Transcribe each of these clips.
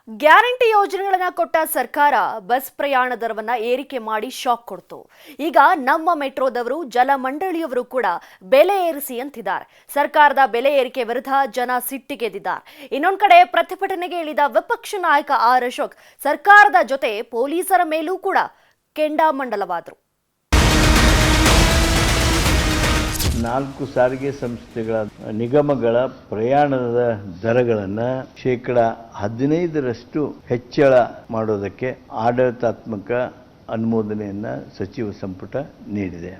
Guarantee ಯೋಜನೆಗಳನ್ನ ಕೊಟ್ಟ ಸರ್ಕಾರ ಬಸ್ ಪ್ರಯಾಣ ದರವನ್ನ ಏರಿಕೆ ಮಾಡಿ ಶಾಕ್ ಕೊಡ್ತು. ಈಗ ನಮ್ಮ ಮೆಟ್ರೋದವರು ಜಲಮಂಡಳಿಯವರು ಕೂಡ ಬೆಲೆ ಏರಿಸಿ ಅಂತಿದ್ದಾರೆ. ಸರ್ಕಾರದ ಬೆಲೆ ಏರಿಕೆ ವಿರುದ್ಧ ಜನ ಸಿಟ್ಟಿಗೆದ್ದಿದ್ದಾರೆ. ಇನ್ನೊಂದು ಕಡೆ ಪ್ರತಿಭಟನೆಗೆ ಇಳಿದ ವಿಪಕ್ಷ ನಾಯಕ ಆರ್ ಅಶೋಕ್ ಸರ್ಕಾರದ ಜೊತೆ ಪೊಲೀಸರ ಮೇಲೂ ಕೂಡ ಕೆಂಡಾಮಂಡಲವಾದರು. 4 ಸಾರಿಗೆ ಸಂಸ್ಥೆಗಳ ನಿಗಮಗಳ ಪ್ರಯಾಣದ ದರಗಳನ್ನು %15 ಹೆಚ್ಚಳ ಮಾಡೋದಕ್ಕೆ ಆಡಳಿತಾತ್ಮಕ ಅನುಮೋದನೆಯನ್ನು ಸಚಿವ ಸಂಪುಟ ನೀಡಿದೆ.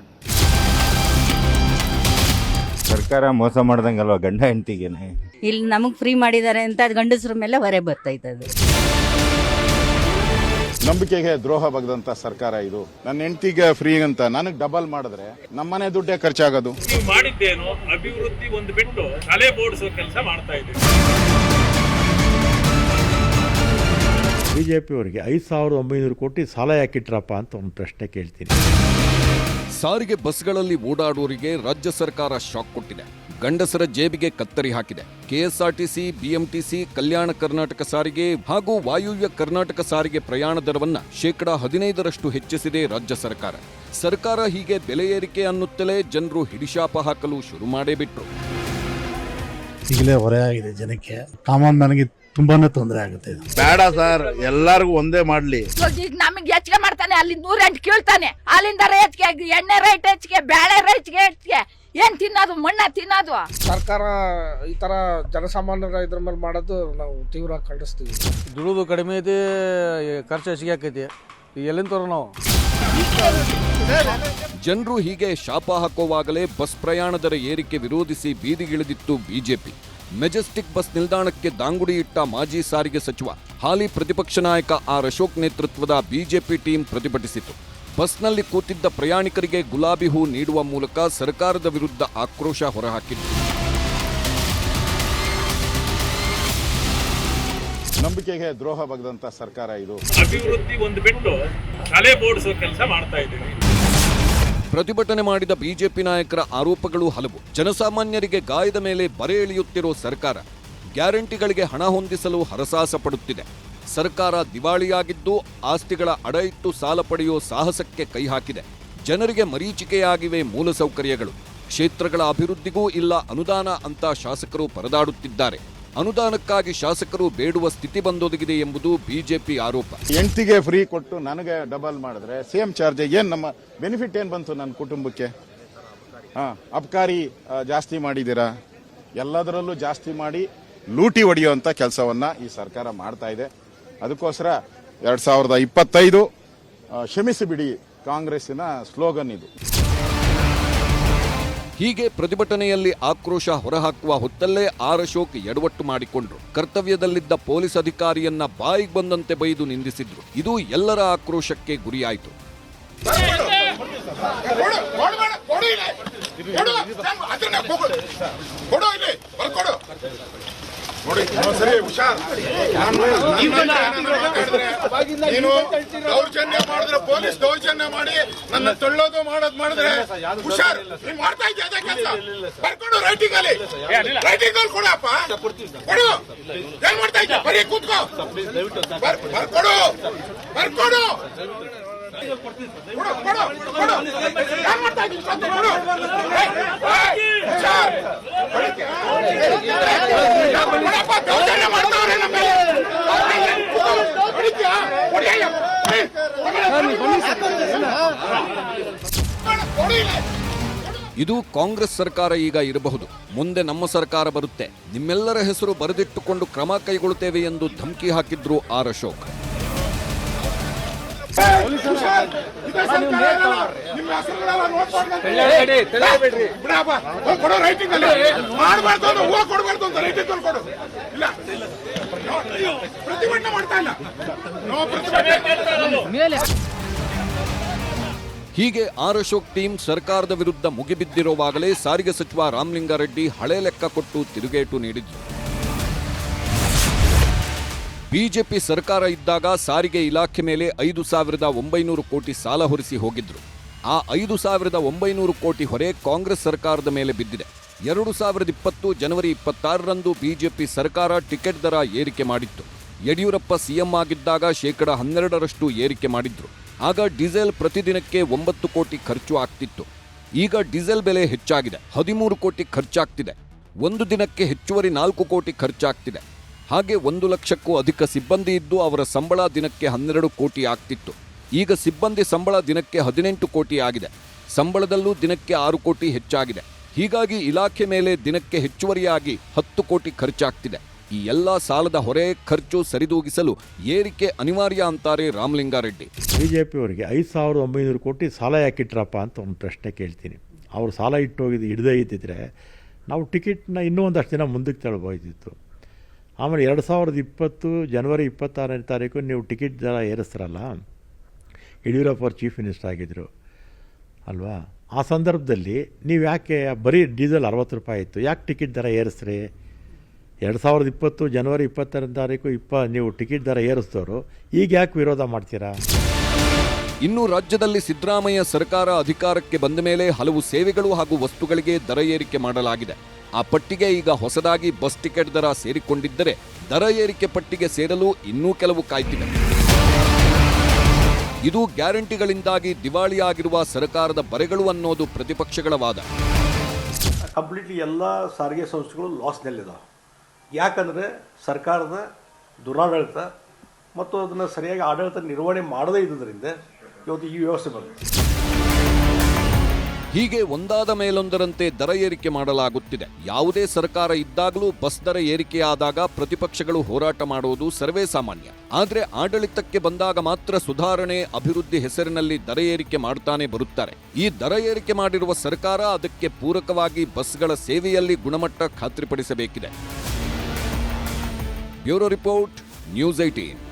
ಸರ್ಕಾರ ಮೋಸ ಮಾಡ್ದಂಗಲ್ವಾ ಗಂಡ ಹೆಂಡತಿಗೆನೆ. ಇಲ್ಲಿ ನಮಗೆ ಫ್ರೀ ಮಾಡಿದ್ದಾರೆ ಅಂತ ಗಂಡಸರ ಮೇಲೆ ಹೊರೆ ಬರ್ತೈತದೆ. ನಂಬಿಕೆಗೆ ದ್ರೋಹ ಬಗೆದಂತ ಸರ್ಕಾರ ಇದು. ನನ್ನ ಹೆಂಡತಿಗೆ ಫ್ರೀ ಅಂತ ನನಗೆ ಡಬಲ್ ಮಾಡಿದ್ರೆ ನಮ್ಮನೆ ದುಡ್ಡೇ ಖರ್ಚಾಗೋದು. ನೀವು ಮಾಡಿದ್ದೇನು ಅಭಿವೃದ್ಧಿ ಒಂದು ಬಿಟ್ಟು ತಲೆ ಬೋಡಿಸೋ ಕೆಲಸ ಮಾಡ್ತಾ ಇದ್ದೀವಿ. ಬಿಜೆಪಿ ಅವರಿಗೆ 5,900 ಕೋಟಿ ಸಾಲ ಯಾಕಿಟ್ರಪ್ಪ ಅಂತ ಒಂದು ಪ್ರಶ್ನೆ ಕೇಳ್ತೀನಿ. ಸಾರಿಗೆ ಬಸ್ಗಳಲ್ಲಿ ಓಡಾಡುವವರಿಗೆ ರಾಜ್ಯ ಸರ್ಕಾರ ಶಾಕ್ ಕೊಟ್ಟಿದೆ. ಗಂಡಸರ ಜೇಬಿಗೆ ಕತ್ತರಿ ಹಾಕಿದೆ. ಕೆಎಸ್ಆರ್ಟಿಸಿ, ಬಿಎಂಟಿಸಿ, ಕಲ್ಯಾಣ ಕರ್ನಾಟಕ ಸಾರಿಗೆ ಹಾಗೂ ವಾಯುವ್ಯ ಕರ್ನಾಟಕ ಸಾರಿಗೆ ಪ್ರಯಾಣ ದರವನ್ನ %15 ಹೆಚ್ಚಿಸಿದೆ ರಾಜ್ಯ ಸರ್ಕಾರ. ಸರ್ಕಾರ ಹೀಗೆ ಬೆಲೆ ಏರಿಕೆ ಅನ್ನುತ್ತಲೇ ಜನರು ಹಿಡಿಶಾಪ ಹಾಕಲು ಶುರು ಮಾಡೇ ಬಿಟ್ರು. ಈಗಲೇ ಹೊರೆ ಆಗಿದೆ ಜನಕ್ಕೆ. ಕಾಮನ್ ನನಗೆ ತುಂಬಾನೇ ತೊಂದರೆ ಆಗುತ್ತೆ. ಬೇಡ ಸರ್, ಎಲ್ಲರಿಗೂ ಒಂದೇ ಮಾಡ್ಲಿ. ನಮಗೆ ಹೆಚ್ಚಿಗೆ ಮಾಡ್ತಾನೆ, ಅಲ್ಲಿ 108 ಕೀಳ್ತಾನೆ. ಅಲ್ಲಿಂದ ಹೆಚ್ಚಿಗೆ ಎಣ್ಣೆ ರೇಟ್ ಹೆಚ್ಚಿಗೆ, ಬೇಳೆ ರೇಟ್ ಹೆಚ್ಚಿಗೆ. ಏನ್ ತಿನ್ನೋದು, ಮಣ್ಣ ತಿನ್ನೋದು. ಸರ್ಕಾರ ಈ ತರ ಜನಸಾಮಾನ್ಯರ ಇದ್ರ ಮೇಲೆ ಮಾಡೋದು ನಾವು ತೀವ್ರ ಖಂಡಿಸ್ತೀವಿ. ದುಡಿದು ಕಡಿಮೆ ಐತಿ, ಖರ್ಚು ಹೆಚ್ಚಿಗೆ ಆಕೈತಿ. ಎಲ್ಲಿಂದ ನಾವು ಜನರು ಹೀಗೆ ಶಾಪ ಹಾಕುವಾಗಲೇ ಬಸ್ ಪ್ರಯಾಣ ದರ ಏರಿಕೆ ವಿರೋಧಿಸಿ ಬೀದಿಗಿಳಿದಿತ್ತು ಬಿಜೆಪಿ. ಮೆಜೆಸ್ಟಿಕ್ ಬಸ್ ನಿಲ್ದಾಣಕ್ಕೆ ದಾಂಗುಡಿ ಇಟ್ಟ ಮಾಜಿ ಸಾರಿಗೆ ಸಚಿವ, ಹಾಲಿ ಪ್ರತಿಪಕ್ಷ ನಾಯಕ ಆರ್ ಅಶೋಕ್ ನೇತೃತ್ವದ ಬಿಜೆಪಿ ಟೀಮ್ ಪ್ರತಿಭಟಿಸಿತು. ಬಸ್ನಲ್ಲಿ ಕೂತಿದ್ದ ಪ್ರಯಾಣಿಕರಿಗೆ ಗುಲಾಬಿ ಹೂ ನೀಡುವ ಮೂಲಕ ಸರ್ಕಾರದ ವಿರುದ್ಧ ಆಕ್ರೋಶ ಹೊರಹಾಕಿತ್ತು. ನಂಬಿಕೆಗೆ ದ್ರೋಹ ಬಗೆದಂತ ಸರ್ಕಾರ ಇದು. ಅಭಿವೃದ್ಧಿ ಒಂದು ಬಿಟ್ಟು ತಲೆ ಬೋಡಿಸೋ ಕೆಲಸ ಮಾಡ್ತಾ ಇದ್ದೀವಿ. ಪ್ರತಿಭಟನೆ ಮಾಡಿದ ಬಿಜೆಪಿ ನಾಯಕರ ಆರೋಪಗಳು ಹಲವು. ಜನಸಾಮಾನ್ಯರಿಗೆ ಗಾಯದ ಮೇಲೆ ಬರೆ ಎಳೆಯುತ್ತಿರೋ ಸರ್ಕಾರ ಗ್ಯಾರಂಟಿಗಳಿಗೆ ಹಣ ಹೊಂದಿಸಲು ಹರಸಾಹಸ ಪಡುತ್ತಿದೆ. ಸರ್ಕಾರ ದಿವಾಳಿಯಾಗಿದ್ದು ಆಸ್ತಿಗಳ ಅಡ ಇಟ್ಟು ಸಾಲ ಪಡೆಯೋ ಸಾಹಸಕ್ಕೆ ಕೈ ಹಾಕಿದೆ. ಜನರಿಗೆ ಮರೀಚಿಕೆಯಾಗಿವೆ ಮೂಲಸೌಕರ್ಯಗಳು. ಕ್ಷೇತ್ರಗಳ ಅಭಿವೃದ್ಧಿಗೂ ಇಲ್ಲ ಅನುದಾನ ಅಂತ ಶಾಸಕರು ಪರದಾಡುತ್ತಿದ್ದಾರೆ. ಅನುದಾನಕ್ಕಾಗಿ ಶಾಸಕರು ಬೇಡುವ ಸ್ಥಿತಿ ಬಂದೊದಗಿದೆ ಎಂಬುದು ಬಿಜೆಪಿ ಆರೋಪ. ಹೆಂಡತಿಗೆ ಫ್ರೀ ಕೊಟ್ಟು ನನಗೆ ಡಬಲ್ ಮಾಡಿದ್ರೆ ಸೇಮ್ ಚಾರ್ಜ್. ಏನ್ ನಮ್ಮ ಬೆನಿಫಿಟ್ ಏನ್ ಬಂತು ನನ್ನ ಕುಟುಂಬಕ್ಕೆ? ಅಬ್ಕಾರಿ ಜಾಸ್ತಿ ಮಾಡಿದ್ದೀರಾ, ಎಲ್ಲದರಲ್ಲೂ ಜಾಸ್ತಿ ಮಾಡಿ ಲೂಟಿ ಹೊಡೆಯುವಂತ ಕೆಲಸವನ್ನ ಈ ಸರ್ಕಾರ ಮಾಡ್ತಾ ಇದೆ. ಅದಕ್ಕೋಸ್ಕರ 2025 ಕ್ಷಮಿಸಿಬಿಡಿ ಕಾಂಗ್ರೆಸ್ಸಿನ ಸ್ಲೋಗನ್ ಇದು. ಹೀಗೆ ಪ್ರತಿಭಟನೆಯಲ್ಲಿ ಆಕ್ರೋಶ ಹೊರಹಾಕುವ ಹೊತ್ತಲ್ಲೇ ಆರ್ ಅಶೋಕ್ ಎಡವಟ್ಟು ಮಾಡಿಕೊಂಡ್ರು. ಕರ್ತವ್ಯದಲ್ಲಿದ್ದ ಪೊಲೀಸ್ ಅಧಿಕಾರಿಯನ್ನ ಬಾಯಿಗೆ ಬಂದಂತೆ ಬೈದು ನಿಂದಿಸಿದ್ರು. ಇದು ಎಲ್ಲರ ಆಕ್ರೋಶಕ್ಕೆ ಗುರಿಯಾಯಿತು. ನೀನು ದೌರ್ಜನ್ಯ ಮಾಡಿದ್ರೆ ಪೊಲೀಸ್ ದೌರ್ಜನ್ಯ ಮಾಡಿ ನನ್ನ ತಳ್ಳೋದು ಮಾಡೋದು ಮಾಡಿದ್ರೆ ಹುಷಾರ್. ನೀನ್ ಮಾಡ್ತಾ ಇದ್ದೆ ಅದೇ ಕೆಲಸ. ಬರ್ಕೊಡು ರೈಟಿಂಗ್ ಅಲ್ಲಿ ಕೊಡಪ್ಪ, ಕೊಡು. ಏನ್ ಮಾಡ್ತಾ ಇದ್ದೆ? ಬರೀ ಕೂತ್ಕೋ. ಬರ್ಕೊಡು. ಇದು ಕಾಂಗ್ರೆಸ್ ಸರ್ಕಾರ ಈಗ ಇರಬಹುದು. ಮುಂದೆ ನಮ್ಮ ಸರ್ಕಾರ ಬರುತ್ತೆ, ನಿಮ್ಮೆಲ್ಲರ ಹೆಸರು ಬರೆದಿಟ್ಟುಕೊಂಡು ಕ್ರಮ ಕೈಗೊಳ್ಳುತ್ತೇವೆ ಎಂದು ಧಮಕಿ ಹಾಕಿದ್ರು ಆರ್ ಅಶೋಕ್. ಹೀಗೆ ಆರ್ ಅಶೋಕ್ ಟೀಮ್ ಸರ್ಕಾರದ ವಿರುದ್ಧ ಮುಗಿಬಿದ್ದಿರುವಾಗಲೇ ಸಾರಿಗೆ ಸಚಿವ ರಾಮಲಿಂಗಾರೆಡ್ಡಿ ಹಳೆ ಲೆಕ್ಕ ಕೊಟ್ಟು ತಿರುಗೇಟು ನೀಡಿದ್ರು. ಬಿಜೆಪಿ ಸರ್ಕಾರ ಇದ್ದಾಗ ಸಾರಿಗೆ ಇಲಾಖೆ ಮೇಲೆ 5,900 ಕೋಟಿ ಸಾಲ ಹೊರಿಸಿ ಹೋಗಿದ್ರು. ಆ 5,900 ಕೋಟಿ ಹೊರೆ ಕಾಂಗ್ರೆಸ್ ಸರ್ಕಾರದ ಮೇಲೆ ಬಿದ್ದಿದೆ. 2020 ಜನವರಿ 26ರಂದು ಬಿಜೆಪಿ ಸರ್ಕಾರ ಟಿಕೆಟ್ ದರ ಏರಿಕೆ ಮಾಡಿತ್ತು. ಯಡಿಯೂರಪ್ಪ ಸಿಎಂ ಆಗಿದ್ದಾಗ 12% ಏರಿಕೆ ಮಾಡಿದ್ರು. ಆಗ ಡೀಸೆಲ್ ಪ್ರತಿದಿನಕ್ಕೆ 9 ಕೋಟಿ ಖರ್ಚು ಆಗ್ತಿತ್ತು. ಈಗ ಡೀಸೆಲ್ ಬೆಲೆ ಹೆಚ್ಚಾಗಿದೆ, 13 ಕೋಟಿ ಖರ್ಚಾಗ್ತಿದೆ. ಒಂದು ದಿನಕ್ಕೆ ಹೆಚ್ಚುವರಿ 4 ಕೋಟಿ ಖರ್ಚಾಗ್ತಿದೆ. ಹಾಗೆ 1 ಲಕ್ಷಕ್ಕೂ ಅಧಿಕ ಸಿಬ್ಬಂದಿ ಇದ್ದು ಅವರ ಸಂಬಳ ದಿನಕ್ಕೆ 12 ಕೋಟಿ ಆಗ್ತಿತ್ತು. ಈಗ ಸಿಬ್ಬಂದಿ ಸಂಬಳ ದಿನಕ್ಕೆ 18 ಕೋಟಿ ಆಗಿದೆ. ಸಂಬಳದಲ್ಲೂ ದಿನಕ್ಕೆ 6 ಕೋಟಿ ಹೆಚ್ಚಾಗಿದೆ. ಹೀಗಾಗಿ ಇಲಾಖೆ ಮೇಲೆ ದಿನಕ್ಕೆ ಹೆಚ್ಚುವರಿಯಾಗಿ 10 ಕೋಟಿ ಖರ್ಚಾಗ್ತಿದೆ. ಈ ಎಲ್ಲ ಸಾಲದ ಹೊರೆ ಖರ್ಚು ಸರಿದೂಗಿಸಲು ಏರಿಕೆ ಅನಿವಾರ್ಯ ಅಂತಾರೆ ರಾಮಲಿಂಗಾರೆಡ್ಡಿ. BJP-ಅವರಿಗೆ 5,900 ಕೋಟಿ ಸಾಲ ಯಾಕಿಟ್ರಪ್ಪ ಅಂತ ಒಂದು ಪ್ರಶ್ನೆ ಕೇಳ್ತೀನಿ. ಅವರು ಸಾಲ ಇಟ್ಟೋಗಿದ್ದು ಹಿಡ್ದೇ ಇದ್ದಿದ್ರೆ ನಾವು ಟಿಕೆಟ್ನ ಇನ್ನೂ ಒಂದಷ್ಟು ದಿನ ಮುಂದಕ್ಕೆ ತಳ್ಬೋದಿತ್ತು. ಆಮೇಲೆ 2020 ಜನವರಿ 26ನೇ ತಾರೀಕು ನೀವು ಟಿಕೆಟ್ ದರ ಏರಿಸ್ತಾರಲ್ಲ, ಯಡಿಯೂರಪ್ಪ ಅವರು ಚೀಫ್ ಮಿನಿಸ್ಟರ್ ಆಗಿದ್ದರು ಅಲ್ವಾ? ಆ ಸಂದರ್ಭದಲ್ಲಿ ನೀವು ಯಾಕೆ ಬರೀ ಡೀಸೆಲ್ 60 ರೂಪಾಯಿ ಇತ್ತು, ಯಾಕೆ ಟಿಕೆಟ್ ದರ ಏರಿಸ್ರಿ? 2020 ಜನವರಿ 26ನೇ ತಾರೀಕು ನೀವು ಟಿಕೆಟ್ ದರ ಏರಿಸಿದವರು ಈಗ ಯಾಕೆ ವಿರೋಧ ಮಾಡ್ತೀರಾ? ಇನ್ನು ರಾಜ್ಯದಲ್ಲಿ ಸಿದ್ದರಾಮಯ್ಯ ಸರ್ಕಾರ ಅಧಿಕಾರಕ್ಕೆ ಬಂದ ಮೇಲೆ ಹಲವು ಸೇವೆಗಳು ಹಾಗೂ ವಸ್ತುಗಳಿಗೆ ದರ ಏರಿಕೆ ಮಾಡಲಾಗಿದೆ. ಆ ಪಟ್ಟಿಗೆ ಈಗ ಹೊಸದಾಗಿ ಬಸ್ ಟಿಕೆಟ್ ದರ ಸೇರಿಕೊಂಡಿದ್ದರೆ ದರ ಏರಿಕೆ ಪಟ್ಟಿಗೆ ಸೇರಲು ಇನ್ನೂ ಕೆಲವು ಕಾಯ್ತಿವೆ. ಇದು ಗ್ಯಾರಂಟಿಗಳಿಂದಾಗಿ ದಿವಾಳಿಯಾಗಿರುವ ಸರ್ಕಾರದ ಬರೆಗಳು ಅನ್ನೋದು ಪ್ರತಿಪಕ್ಷಗಳ ವಾದ. ಕಂಪ್ಲೀಟ್ಲಿ ಎಲ್ಲ ಸಾರಿಗೆ ಸಂಸ್ಥೆಗಳು ಲಾಸ್ನಲ್ಲಿದ್ದಾವೆ. ಯಾಕಂದರೆ ಸರ್ಕಾರದ ದುರಾಡಳಿತ ಮತ್ತು ಅದನ್ನು ಸರಿಯಾಗಿ ಆಡಳಿತ ನಿರ್ವಹಣೆ ಮಾಡದೇ ಇದ್ದುದರಿಂದ ಇವತ್ತು ಈ ವ್ಯವಸ್ಥೆ ಬರುತ್ತೆ. ಹೀಗೆ ಒಂದಾದ ಮೇಲೊಂದರಂತೆ ದರ ಏರಿಕೆ ಮಾಡಲಾಗುತ್ತಿದೆ. ಯಾವುದೇ ಸರ್ಕಾರ ಇದ್ದಾಗಲೂ ಬಸ್ ದರ ಏರಿಕೆಯಾದಾಗ ಪ್ರತಿಪಕ್ಷಗಳು ಹೋರಾಟ ಮಾಡುವುದು ಸರ್ವೇ ಸಾಮಾನ್ಯ. ಆದರೆ ಆಡಳಿತಕ್ಕೆ ಬಂದಾಗ ಮಾತ್ರ ಸುಧಾರಣೆ, ಅಭಿವೃದ್ಧಿ ಹೆಸರಿನಲ್ಲಿ ದರ ಏರಿಕೆ ಮಾಡ್ತಾನೆ ಬರುತ್ತಾರೆ. ಈ ದರ ಏರಿಕೆ ಮಾಡಿರುವ ಸರ್ಕಾರ ಅದಕ್ಕೆ ಪೂರಕವಾಗಿ ಬಸ್ಗಳ ಸೇವೆಯಲ್ಲಿ ಗುಣಮಟ್ಟ ಖಾತ್ರಿಪಡಿಸಬೇಕಿದೆ. Bureau report, news 18.